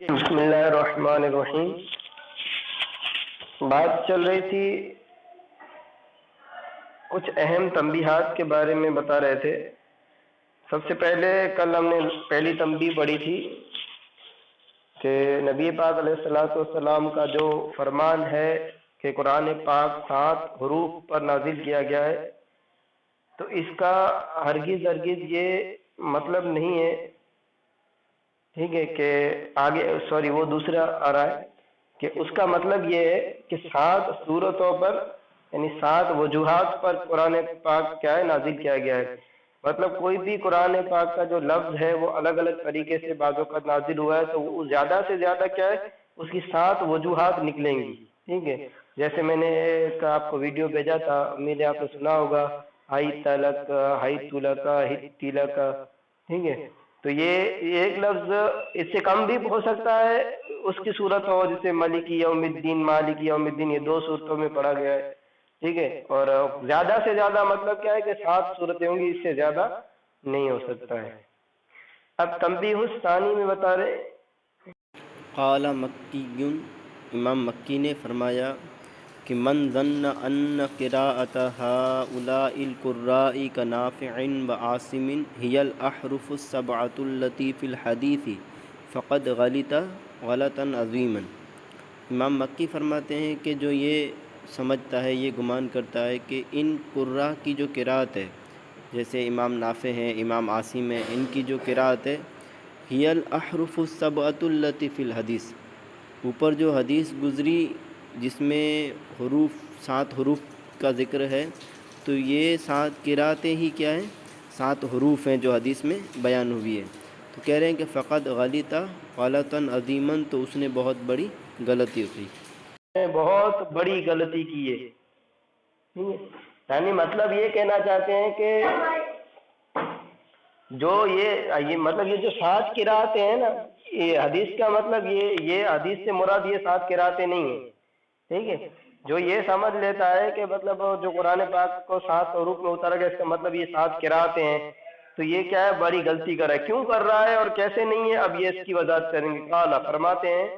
بسم اللہ الرحمن الرحیم۔ بات چل رہی تھی، کچھ اہم تنبیہات کے بارے میں بتا رہے تھے۔ سب سے پہلے کل ہم نے پہلی تنبیہ پڑھی تھی کہ نبی پاک علیہ الصلوۃ والسلام کا جو فرمان ہے کہ قرآن پاک 7 حروف پر نازل کیا گیا ہے، تو اس کا ہرگز یہ مطلب نہیں ہے، ٹھیک ہے، کہ آگے وہ دوسرا آ رہا ہے کہ اس کا مطلب یہ ہے کہ 7 صورتوں پر، یعنی 7 وجوہات پر قرآن پاک کیا ہے نازل کیا گیا ہے۔ مطلب کوئی بھی قرآن پاک کا جو لفظ ہے وہ الگ الگ طریقے سے بعض اوقات نازل ہوا ہے، تو وہ زیادہ سے زیادہ کیا ہے، اس کی 7 وجوہات نکلیں گی، ٹھیک ہے۔ جیسے میں نے ایک آپ کو ویڈیو بھیجا تھا، امید ہے آپ نے سنا ہوگا، ہائی تلک، ہائی تلکا، ہت تلکا، ٹھیک ہے۔ تو یہ ایک لفظ اس سے کم بھی ہو سکتا ہے، اس کی صورت ہو جیسے مالک یوم الدین، مالک یوم الدین، یہ 2 صورتوں میں پڑھا گیا ہے، ٹھیک ہے۔ اور زیادہ سے زیادہ مطلب کیا ہے کہ 7 صورتیں ہوں گی، اس سے زیادہ نہیں ہو سکتا ہے۔ اب تنبیہ الثانی میں بتا رہے قال مکی، امام مکی نے فرمایا کہ من ظن ان قراءۃ هؤلاء القراء كنافع وعاصم هي الاحرف السبعة التي في الحديث فقد غلطا عظیما۔ امام مکی فرماتے ہیں کہ جو یہ سمجھتا ہے، یہ گمان کرتا ہے کہ ان قراء کی جو قراءت ہے، جیسے امام نافع ہیں، امام عاصم ہیں، ان کی جو قراءت ہے، هي الاحرف السبعة التي في الحديث، اوپر جو حدیث گزری جس میں 7 حروف کا ذکر ہے، تو یہ 7 قراءتیں ہی کیا ہیں، 7 حروف ہیں جو حدیث میں بیان ہوئی ہے۔ تو کہہ رہے ہیں کہ فقط غلطا عظیما، تو اس نے بہت بڑی غلطی کی، بہت بڑی غلطی کی ہے، یعنی مطلب یہ کہنا چاہتے ہیں کہ جو یہ مطلب یہ جو 7 قراءتیں ہیں نا، یہ حدیث کا مطلب یہ حدیث سے مراد یہ 7 قراءتیں نہیں ہیں، ٹھیک ہے۔ جو یہ سمجھ لیتا ہے کہ مطلب جو قرآن پاک کو 7 حروف میں اتارا گیا، اس کا مطلب یہ 7 قراءتیں ہیں، تو یہ کیا ہے، بڑی غلطی کر رہا ہے۔ کیوں کر رہا ہے اور کیسے نہیں ہے، اب یہ اس کی وضاحت کریں گے۔ قال فرماتے ہیں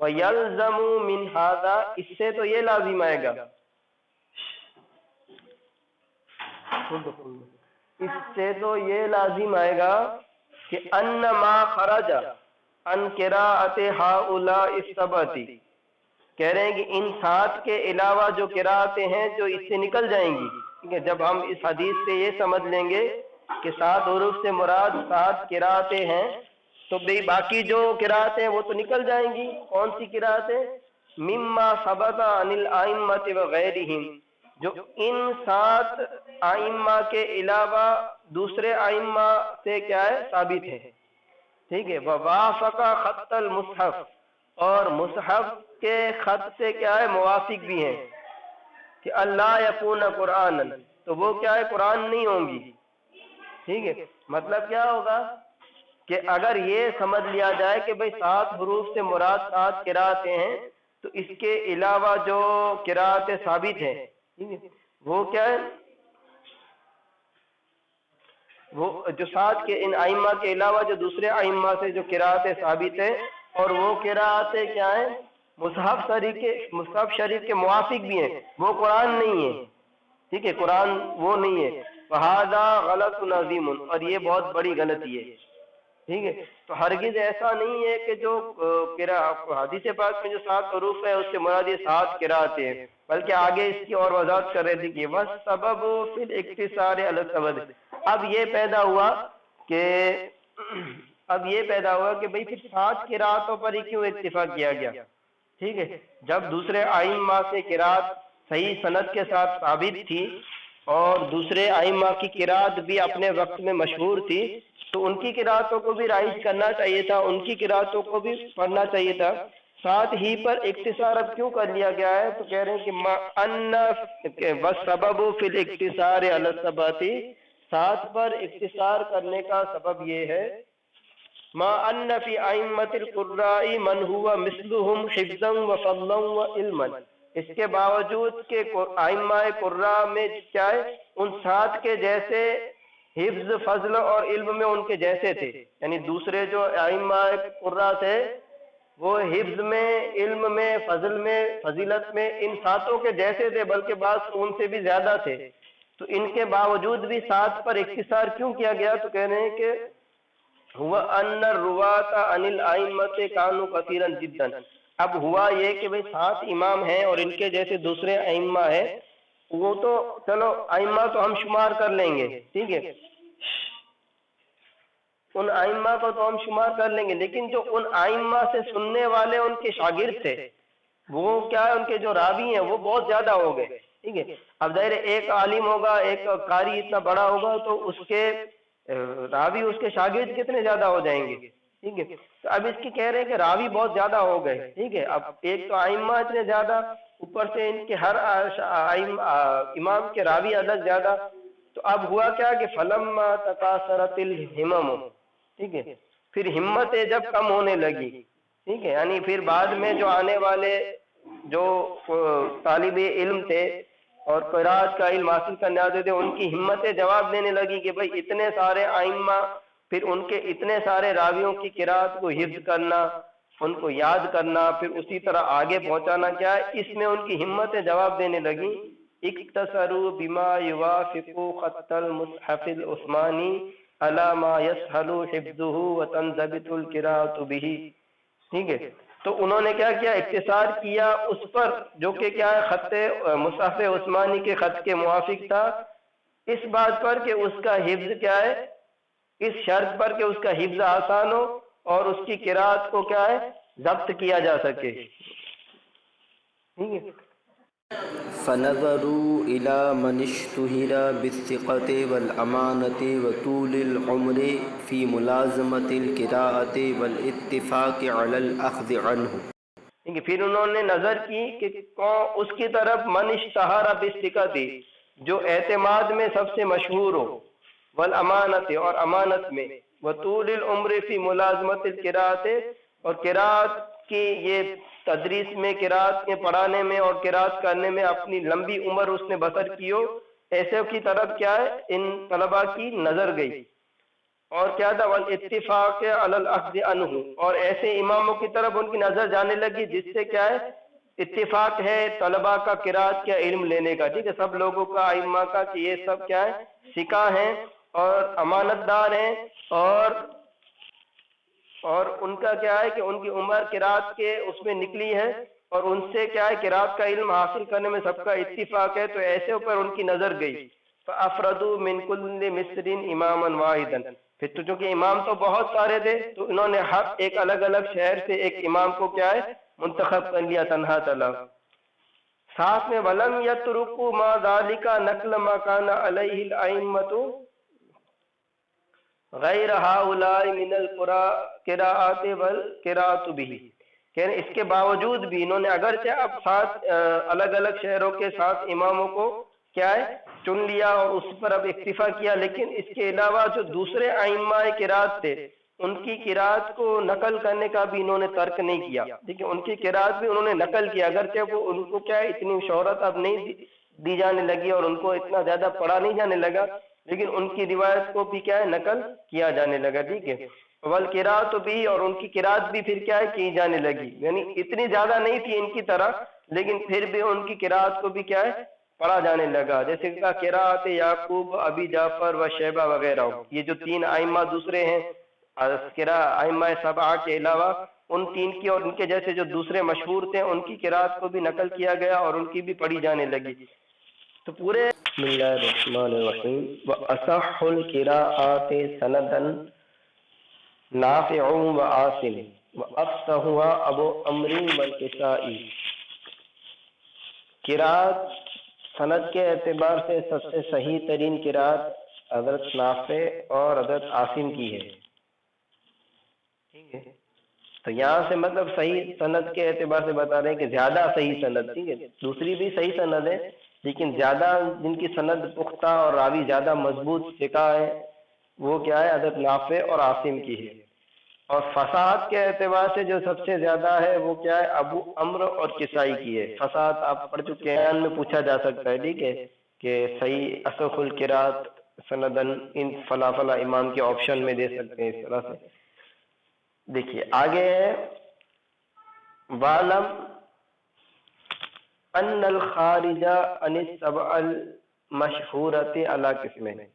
وَيَلْزَمُ مِنْ هَذَا، اس سے تو یہ لازم آئے گا، اس سے تو یہ لازم آئے گا کہ ان ما خرج ان قراءت هؤلاء السبعۃ، کہہ رہے ہیں کہ ان 7 کے علاوہ جو قراءتیں ہیں جو اس سے نکل جائیں گی، ٹھیک ہے۔ جب ہم اس حدیث سے یہ سمجھ لیں گے کہ 7 حروف سے مراد 7 قراءتیں ہیں، تو باقی جو قراءتیں وہ تو نکل جائیں گی۔ کون سی قراءتیں؟ مما ثبت عن الائمۃ وغیرہم، جو ان 7 ائمہ کے علاوہ دوسرے ائمہ سے کیا ہے، ثابت ہے، ٹھیک ہے۔ ووافق خط المصحف، اور مصحف کے خط سے کیا ہے، موافق بھی ہیں، کہ اللہ یکون قرآن، تو وہ کیا ہے، قرآن نہیں ہوں گی، ٹھیک ہے۔ مطلب کیا ہوگا کہ اگر یہ سمجھ لیا جائے کہ بھئی 7 حروف سے مراد 7 قراءتیں ہیں، تو اس کے علاوہ جو قراءتیں ثابت ہیں، ٹھیک ہے، وہ کیا ہے، وہ جو 7 کے ان ائمہ کے علاوہ جو دوسرے ائمہ سے جو قراءتیں ثابت ہیں، اور وہ قراءتیں کیا ہیں، مصحف شریف کے موافق بھی ہیں، وہ قرآن نہیں ہے، ٹھیک ہے، قرآن وہ نہیں ہے۔ فہذا غلط عظیم، اور یہ بہت بڑی غلطی ہے، ٹھیک ہے۔ تو ہرگز ایسا نہیں ہے کہ جو حدیث پاک میں جو 7 حروف ہے اس سے مراد یہ 7 قراءتیں ہیں، بلکہ آگے اس کی اور وضاحت کر رہے تھے کہ وَالسَّبَبُ فِي الْاِقْتِصَارِ عَلَى السَّبَبِ، اب یہ پیدا ہوا کہ بھئی پھر 7 قراءتوں پر ہی کیوں اتفاق کیا گیا، ٹھیک ہے۔ جب دوسرے ائمہ سے قراءت صحیح سند کے ساتھ ثابت تھی، اور دوسرے ائمہ کی قراءت بھی اپنے وقت میں مشہور تھی، تو ان کی قراءتوں کو بھی رائج کرنا چاہیے تھا، ان کی قراءتوں کو بھی پڑھنا چاہیے تھا۔ ساتھ ہی پر اختصار اب کیوں کر لیا گیا ہے، تو کہہ رہے ہیں کہ وَالسَّبَبُ فِي الْاِقْتِصَارِ عَلَى السَّبَعَةِ، 7 پر اختصار کرنے کا سبب یہ ہے ما ان فی ائمۃ القراء من هو مثلهم حفظا وفضلا وعلما، اس کے باوجود کہ ائمہ قراء میں کیا ہے، ان 7 کے جیسے حفظ، فضل اور علم میں ان کے جیسے تھے، یعنی دوسرے جو ائمہ قراء تھے وہ حفظ میں، علم میں، فضل میں، فضیلت میں ان ساتوں کے جیسے تھے، بلکہ بعض ان سے بھی زیادہ تھے. تو ان کے باوجود بھی سات پر اختصار کیوں کیا گیا؟ تو کہہ رہے ہیں کہ ہوا ان الرواۃ عن الائمۃ کانوا کثیرا جدا. اب ہوا یہ کہ بھئی 7 امام ہیں اور ان کے جیسے دوسرے ائمہ ہیں، وہ تو چلو ائمہ تو ہم شمار کر لیں گے، ٹھیک ہے، ان ائمہ کو تو ہم شمار کر لیں گے، لیکن جو ان ائمہ سے سننے والے ان کے شاگرد تھے، وہ کیا ہے، ان کے جو راوی ہیں وہ بہت زیادہ ہو گئے، ٹھیک ہے. اب ظاہر ایک عالم ہوگا، ایک قاری اتنا بڑا ہوگا تو اس کے راوی، اس کے شاگرد کتنے زیادہ ہو جائیں گے، ٹھیک ہے. تو اب اس کی کہہ رہے ہیں کہ راوی بہت زیادہ ہو گئے، ٹھیک ہے. اب ایک تو ائمہ اتنے زیادہ، اوپر سے ان کے ہر امام کے راوی عدد زیادہ. تو اب ہوا کیا کہ فلما تکاثرت الہمم، ٹھیک ہے، پھر ہمتیں جب کم ہونے لگی، ٹھیک ہے، یعنی پھر بعد میں جو آنے والے جو طالب علم تھے اور قرات کا علم حاصل کرنے آتے تھے، ان کی ہمتیں جواب دینے لگی کہ بھئی اتنے سارے ائمہ، پھر ان کے اتنے سارے راویوں کی قرات کو حفظ کرنا، ان کو یاد کرنا، پھر اسی طرح آگے پہنچانا کیا ہے، اس میں ان کی ہمتیں جواب دینے لگی. اکتسروا بما یوافق خط المصحف العثمانی علی ما یسهل حفظه وتنضبط القراءۃ به، ٹھیک ہے. تو انہوں نے کیا کیا، اختصار کیا اس پر جو کہ کیا ہے، خط مصحف عثمانی کے خط کے موافق تھا، اس بات پر کہ اس کا حفظ کیا ہے، اس شرط پر کہ اس کا حفظ آسان ہو اور اس کی قرات کو کیا ہے، ضبط کیا جا سکے، ٹھیک ہے. فنظروا إلى من اشتهر بالثقة والأمانة وطول العمر في ملازمة القراءة والاتفاق على الأخذ عنه. پھر انہوں نے نظر کی کہ اس کی طرف من اشتہر بالثقۃ، جو اعتماد میں سب سے مشہور ہو، والامانت، اور امانت میں، وطول العمر فی ملازمت القراءۃ، اور قراءت کی یہ تدریس میں، قراءت کے پڑھانے میں اور قراءت کرنے میں اپنی لمبی عمر اس نے بسر کی ہو، ایسے کی طرف کیا ہے، ان طلباء کی نظر گئی. اور کیا تھا، والاتفاق علی الاخذ عنہ، اور ایسے اماموں کی طرف ان کی نظر جانے لگی جس سے کیا ہے، اتفاق ہے طلباء کا قراءت کا علم لینے کا، ٹھیک ہے، سب لوگوں کا، ائمہ کا، کہ یہ سب کیا ہے، ثقہ ہیں اور امانت دار ہیں، اور ان کا کیا ہے کہ ان کی عمر قراءت کے اس میں نکلی ہے، اور ان سے کیا ہے، قراءت کا علم حاصل کرنے میں سب کا اتفاق ہے. تو ایسے اوپر ان کی نظر گئی. فافردوا من كل مصر اماما واحدا، پھر تو چونکہ امام تو بہت سارے تھے تو انہوں نے ہر ایک الگ الگ شہر سے ایک امام کو کیا ہے، منتخب کر لیا تنہا طلب. ساتھ میں ولم یترکوا ما ذلك نقل ما كان علیہ الائمۃ غیر ہؤلاء من القراءات والقراءۃ به. کہ اس کے باوجود بھی انہوں نے اگرچہ اب 7 الگ الگ شہروں کے 7 اماموں کو کیا ہے، چن لیا اور اس پر اب اکتفا کیا، لیکن اس کے علاوہ جو دوسرے ائمہ قراءت تھے ان کی قراءت کو نقل کرنے کا بھی انہوں نے ترک نہیں کیا، ٹھیک ہے، ان کی قراءت بھی انہوں نے نقل کیا، اگرچہ وہ ان کو کیا ہے، اتنی شہرت اب نہیں دی جانے لگی اور ان کو اتنا زیادہ پڑھا نہیں جانے لگا، لیکن ان کی روایت کو بھی کیا ہے، نقل کیا جانے لگا، ٹھیک ہے. والقراءۃ بھی، اور ان کی قراءت بھی پھر کیا ہے، کی جانے لگی، یعنی اتنی زیادہ نہیں تھی ان کی طرح، لیکن پھر بھی ان کی قراءت کو بھی کیا ہے، پڑھا جانے لگا. جیسے کہ قراءت یعقوب، ابی جعفر و شیبہ وغیرہ، یہ جو 3 ائمہ دوسرے ہیں ائمہ 7 کے علاوہ، ان 3 کی اور ان کے جیسے جو دوسرے مشہور تھے ان کی قراءت کو بھی نقل کیا گیا اور ان کی بھی پڑھی جانے لگی. تو پورے بسم اللہ الرحمن الرحیم. واصح القراءات سندا نافع وعاصم وافصحها ابو عمرو والکسائی. قراءت سند کے اعتبار سے سب سے صحیح ترین قراءت حضرت نافع اور حضرت عاصم کی ہے، ٹھیک ہے. تو یہاں سے مطلب صحیح سند کے اعتبار سے بتا رہے ہیں کہ زیادہ صحیح سند، ٹھیک ہے، دوسری بھی صحیح سند ہے لیکن زیادہ جن کی سند پختہ اور راوی زیادہ مضبوط ثقہ ہے وہ کیا ہے، حضرت نافع اور عاصم کی ہے. اور فصاحت کے اعتبار سے جو سب سے زیادہ ہے وہ کیا ہے، ابو عمرو اور کسائی کی ہے. فصاحت آپ پڑھ چکے ہیں، میں پوچھا جا سکتا ہے، ٹھیک ہے، کہ صحیح اصح القراءت سندن ان فلا فلا امام کے آپشن میں دے سکتے ہیں اس طرح سے. دیکھیے آگے ہے وَعْلَمْ أَنَّ الْخَارِجَ عَنِ السَّبْعِ الْمَشْهُورَةِ عَلَى قِسْمَيْنِ۔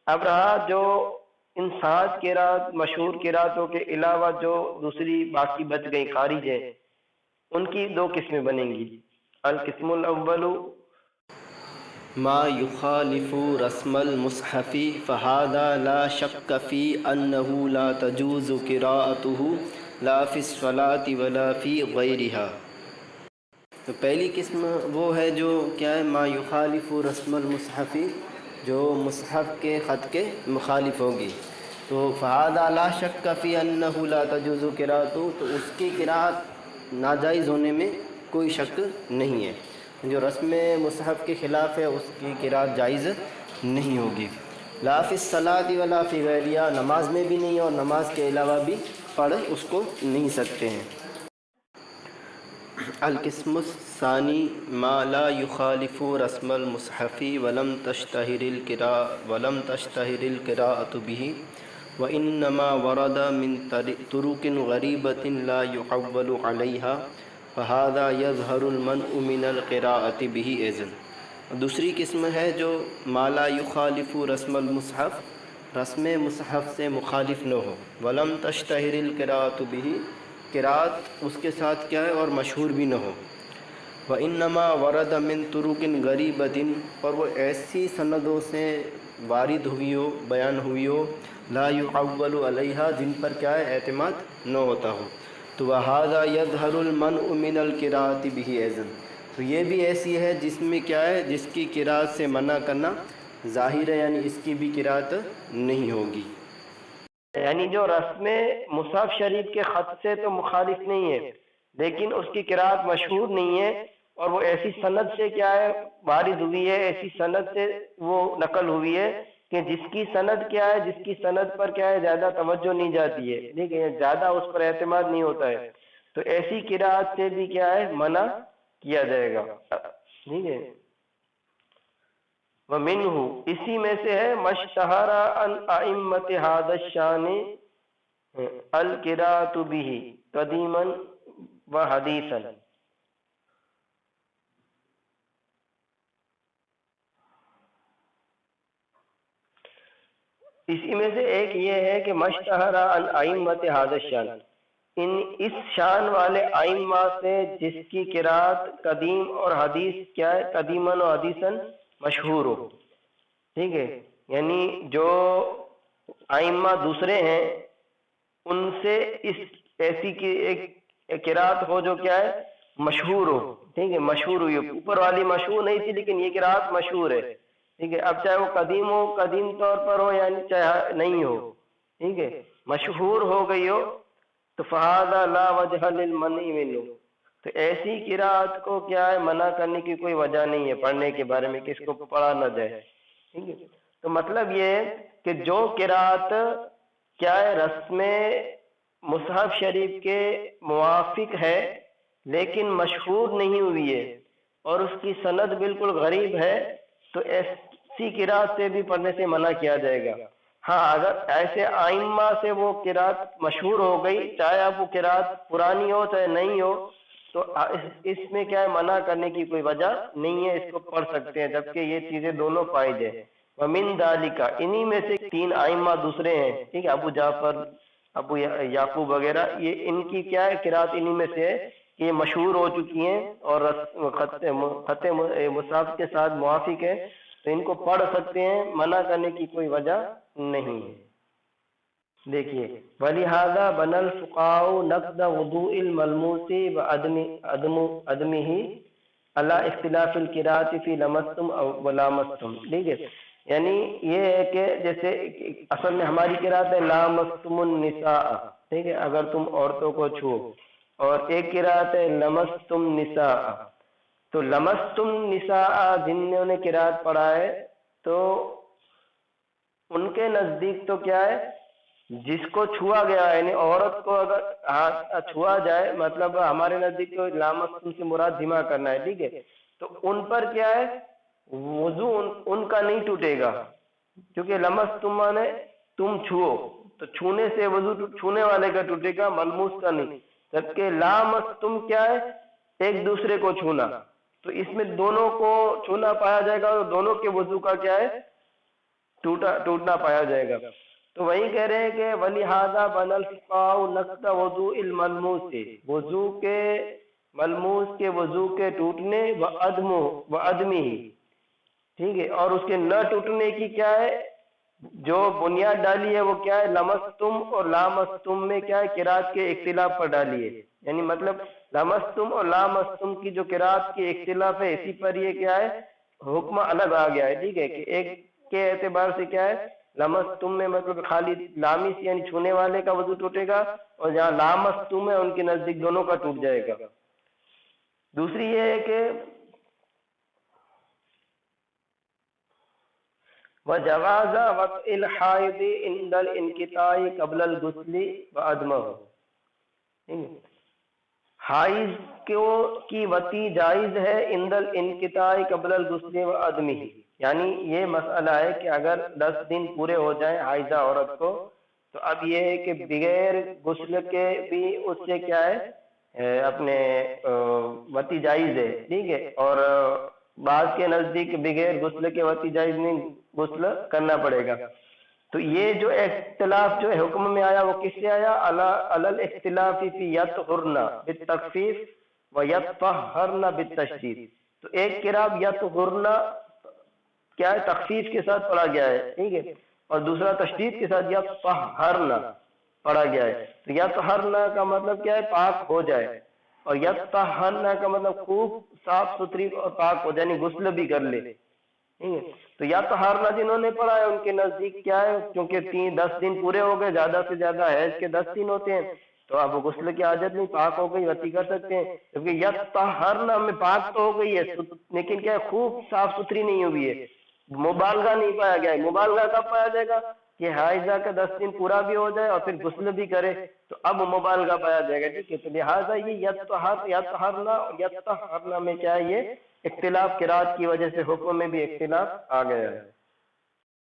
اب رہا جو ان 7 قرات مشہور قراتوں کے علاوہ جو دوسری باقی بچ گئی خارج ہیں، ان کی 2 قسمیں بنیں گی۔ القسم الاول ما يخالف رسم المصحف فهذا لا شك في أنه لا تجوز قراءته لا في الصلاة ولا في غيرها۔ تو پہلی قسم وہ ہے جو کیا ہے، ما یخالف رسم المصحف، جو مصحف کے خط کے مخالف ہوگی۔ تو فهذا لا شك في أنه لا تجوز قراءته، تو اس کی قراءت ناجائز ہونے میں کوئی شک نہیں ہے۔ جو رسم مصحف کے خلاف ہے اس کی قراءت جائز نہیں ہوگی۔ لا فی الصلاۃ ولا فی غیرہا، نماز میں بھی نہیں اور نماز کے علاوہ بھی پڑھ اس کو نہیں سکتے ہیں۔ القسم الثانی ما لا يخالف رسم المصحف ولم تشتہر القراءة به وإنما ورد من طرق غریبة لا يحول عليها فهذا يظهر المنع من القراءة به اذن۔ دوسری قسم ہے جو ما لا يخالف رسم المصحف، رسم مصحف سے مخالف نہ ہو، ولم تشتہر القراءة به، قراءت اس کے ساتھ کیا ہے اور مشہور بھی نہ ہو، وانما ورد من طرق غریبة، اور وہ ایسی سندوں سے وارد ہوئی ہو، بیان ہوئی ہو، لا يحول علیہا، جن پر کیا ہے اعتماد نہ ہوتا ہو، تو وَهَذَا يَظْهَرُ الْمَنْعُ مِنَ الْقِرَاءَةِ بِهِ أَيْضًا، تو یہ بھی ایسی ہے جس میں کیا ہے، جس کی قراءت سے منع کرنا ظاہر ہے، یعنی اس کی بھی قراءت نہیں ہوگی۔ یعنی جو رسم مصحف شریف کے خط سے تو مخالف نہیں ہے، لیکن اس کی قراءت مشہور نہیں ہے، اور وہ ایسی سند سے کیا ہے وارد ہوئی ہے، ایسی سند سے وہ نقل ہوئی ہے کہ جس کی سند کیا ہے، جس کی سند پر کیا ہے زیادہ توجہ نہیں جاتی ہے، ٹھیک ہے، زیادہ اس پر اعتماد نہیں ہوتا ہے، تو ایسی قراءت سے بھی کیا ہے منع کیا جائے گا، ٹھیک ہے۔ وَمِنْهُ، اسی میں سے ہے مشتہر عن ائمۃ ھذا الشان القراءۃ بہ قدیما وحدیثا۔ اسی میں سے ایک یہ ہے کہ مشتہر عن ائمۃ ھذا الشان، اس شان والے ائمہ سے جس کی قراءت قدیم اور حدیث کیا ہے، قدیماً و حدیثاً مشہور ہو، ٹھیک ہے، یعنی جو ائمہ دوسرے ہیں ان سے اس ایسی کی ایک قراءت ہو جو کیا ہے مشہور ہو، ٹھیک ہے، مشہور ہوئی ہو، اوپر والی مشہور نہیں تھی لیکن یہ قراءت مشہور ہے، ٹھیک ہے، اب چاہے وہ قدیم ہو، قدیم طور پر ہو، یعنی چاہے نہیں ہو، ٹھیک ہے، مشہور ہو گئی ہو، تو فہذا لا وجہ للمنع منہ، تو ایسی قراءت کو کیا ہے منع کرنے کی کوئی وجہ نہیں ہے پڑھنے کے بارے میں کہ اس کو پڑھا نہ جائے، ٹھیک ہے۔ تو مطلب یہ ہے کہ جو قراءت کیا ہے رسم مصحف شریف کے موافق ہے لیکن مشہور نہیں ہوئی ہے اور اس کی سند بالکل غریب ہے، تو ایسی قراءت سے بھی پڑھنے سے منع کیا جائے گا۔ ہاں اگر ایسے ائمہ سے وہ قراءت مشہور ہو گئی، چاہے اب وہ قراءت پرانی ہو چاہے نہیں ہو، تو اس میں کیا ہے منع کرنے کی کوئی وجہ نہیں ہے، اس کو پڑھ سکتے ہیں، جبکہ یہ چیزیں دونوں فائد ہیں۔ وَمِن ذَلِكَ، انہی میں سے 3 ائمہ دوسرے ہیں، ٹھیک ہے، ابو جعفر، ابو یعقوب وغیرہ، یہ ان کی کیا ہے قراءت انہی میں سے ہے کہ یہ مشہور ہو چکی ہیں اور خط مصحف کے ساتھ موافق ہے، تو ان کو پڑھ سکتے ہیں، منع کرنے کی کوئی وجہ نہیں ہے۔ دیکھیے وَلِهَذَا بَنَى الْفُقَهَاءُ نَقْضَ وُضُوءِ الْمَلْمُوسِ وَعَدْمِهِ عَلَى اخْتِلَافِ الْقِرَاءَةِ فِي لَمَسْتُمْ أَوْ وَلَامَسْتُمْ، ٹھیک ہے، یعنی یہ ہے کہ جیسے اصل میں ہماری قراءت ہے لامستم النساء، ٹھیک ہے، اگر تم عورتوں کو چھو، اور ایک قراءت ہے لمستم نساء، تو لمستم نساء جنہوں نے قراءت پڑھا ہے تو ان کے نزدیک تو کیا ہے جس کو چھوا گیا ہے، یعنی عورت کو اگر ہاتھ چھوا جائے، مطلب ہمارے نزدیک تو لامستم سے مراد جمع کرنا ہے، ٹھیک ہے، تو ان پر کیا ہے وضو ان کا نہیں ٹوٹے گا، کیونکہ لمستم نے تم چھو، تو چھونے سے وضو چھونے والے کا ٹوٹے گا، ملموس کا نہیں، جبکہ لامستم کیا ہے؟ ایک دوسرے کو چھونا، تو اس میں دونوں کو چھونا پایا جائے گا اور دونوں کے وضو کا کیا ہے؟ ٹوٹنا پایا جائے گا۔ تو وہی کہہ رہے ہیں کہ وَلِهَذَا بَنَى الْفُقَهَاءُ نَقْضَ وُضُوءِ الْمَلْمُوسِ، وضو کے ملموس کے وضو کے ٹوٹنے وَعَدْمِهِ، ٹھیک ہے، اور اس کے نہ ٹوٹنے کی کیا ہے جو بنیاد ڈالی ہے وہ کیا ہے؟ لمستم اور لامستم میں کیا ہے؟ قرات کے اختلاف پر ڈالی ہے، یعنی مطلب لمستم اور لامستم کی جو قرات کے اختلاف ہے اسی پر یہ کیا ہے؟ حکم الگ آ گیا ہے، ٹھیک ہے، کہ ایک کے اعتبار سے کیا ہے؟ لمستم میں مطلب خالی لامی یعنی چھونے والے کا وضو ٹوٹے گا، اور جہاں لامستم ہے ان کے نزدیک دونوں کا ٹوٹ جائے گا۔ دوسری یہ ہے کہ وَجَوَازَ وَطْءِ الْحَائِضِ عِنْدَ الْانْقِطَاعِ قَبْلَ الْغُسْلِ وَعَدْمَهُ، حائض کی وطی جائز ہے عند الانقطاع قبل الغسل وعدمه، یعنی یہ مسئلہ ہے کہ اگر 10 دن پورے ہو جائیں حائضہ عورت کو تو اب یہ ہے کہ بغیر غسل کے بھی اس سے کیا ہے اپنے وطی جائز ہے، ٹھیک ہے، اور بعض کے نزدیک بغیر غسل کے وطی جائز نہیں، غسل کرنا پڑے گا۔ تو یہ جو اختلاف جو حکم میں آیا وہ کس سے آیا؟ علل اختلاف فی یطہرن بالتخفیف و یطہرن بالتشدید، تو ایک قراب یطہرن کیا ہے؟ تخفیف کے ساتھ پڑھا گیا ہے، ٹھیک ہے، اور دوسرا تشدید کے ساتھ یطہرن پڑھا گیا ہے۔ تو یطہرن کا مطلب کیا ہے؟ پاک ہو جائے، اور یطہرن کا مطلب خوب صاف ستھری اور پاک ہو جائے، یعنی غسل بھی کر لے، ٹھیک ہے۔ تو یا طہارنا جنہوں نے پڑھا ہے ان کے نزدیک کیا ہے؟ کیونکہ 10 دن پورے ہو گئے، زیادہ سے زیادہ حیض کے 10 دن ہوتے ہیں، تو اب غسل کی حاجت نہیں، پاک ہو گئی، وطی کر سکتے ہیں، کیونکہ یا طہارنا میں پاک تو ہو گئی ہے لیکن کیا ہے؟ خوب صاف ستھری نہیں ہوئی ہے، مبالغہ نہیں پایا گیا ہے۔ مبالغہ کب پایا جائے گا؟ کہ حائضہ کا 10 دن پورا بھی ہو جائے اور پھر غسل بھی کرے، تو اب مبالغہ پایا جائے گا، ٹھیک ہے۔ تو لہٰذا یہ یطہرنا میں کیا ہے؟ یہ اختلاف قرات کی وجہ سے حکم میں بھی اختلاف آ گیا ہے۔